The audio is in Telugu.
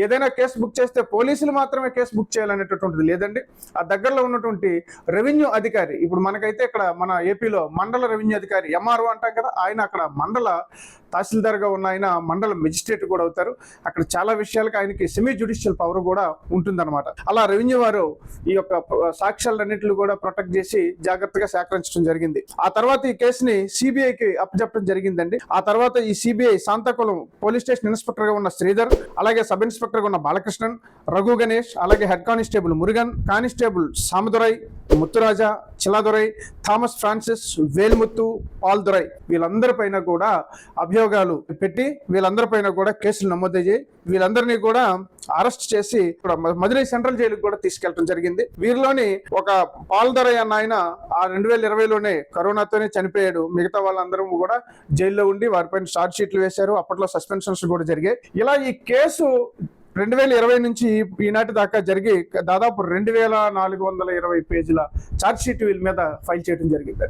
ఏదైనా కేసు బుక్ చేస్తే పోలీసులు మాత్రమే కేసు బుక్ చేయాలనేటటువంటిది లేదండి. ఆ దగ్గరలో ఉన్నటువంటి రెవెన్యూ అధికారి, ఇప్పుడు మనకైతే ఇక్కడ మన ఏపీలో మండల రెవెన్యూ అధికారి ఎంఆర్ఓ అంటాం కదా, ఆయన అక్కడ మండల తహసీల్దార్గా ఉన్న ఆయన మండల మెజిస్ట్రేట్ కూడా అవుతారు. అక్కడ చాలా విషయాలకు ఆయనకి సెమీ జ్యుడిషియల్ పవర్ కూడా ఉంటుందన్నమాట. అలా రెవెన్యూ వారు ఈ యొక్క సాక్ష్యాలన్నింటినీ కూడా ప్రొటెక్ట్ చేసి జాగ్రత్తగా సేకరించడం జరిగింది. ఆ తర్వాత ఈ కేసుని సిబిఐకి అప్పచెప్పడం జరిగిందండి. ఆ తర్వాత ఈ సిబిఐ శాంతాకుళం పోలీస్ స్టేషన్ ఇన్స్పెక్టర్ గా ఉన్న శ్రీధర్, అలాగే సబ్ ఇన్స్పెక్టర్ గా ఉన్న బాలకృష్ణన్, రఘు గణేష్, అలాగే head constable Murugan, constable Samadurai, Muthuraja, Chiladurai, Thomas Francis, Velmuthu, Paldurai, వీళ్ళందరిపైన కూడా అభియోగాలు పెట్టి వీళ్ళందరిపైన కూడా కేసులు నమోదయ్యాయి. వీళ్ళందరినీ కూడా అరెస్ట్ చేసి మదురై సెంట్రల్ జైలుకు కూడా తీసుకెళ్లడం జరిగింది. వీరిలోని ఒక పాల్దురై అన్న ఆయన ఆ 2020లోనే కరోనాతోనే చనిపోయాడు. మిగతా వాళ్ళందరూ కూడా జైల్లో ఉండి వారిపైన ఛార్జ్ షీట్లు వేశారు. అప్పట్లో సస్పెన్షన్స్ కూడా జరిగాయి. ఇలా ఈ కేసు 2020 నుంచి ఈనాటి దాకా జరిగి దాదాపు 2420 పేజీల ఛార్జ్ షీట్ వీళ్ళ మీద ఫైల్ చేయడం జరిగింది.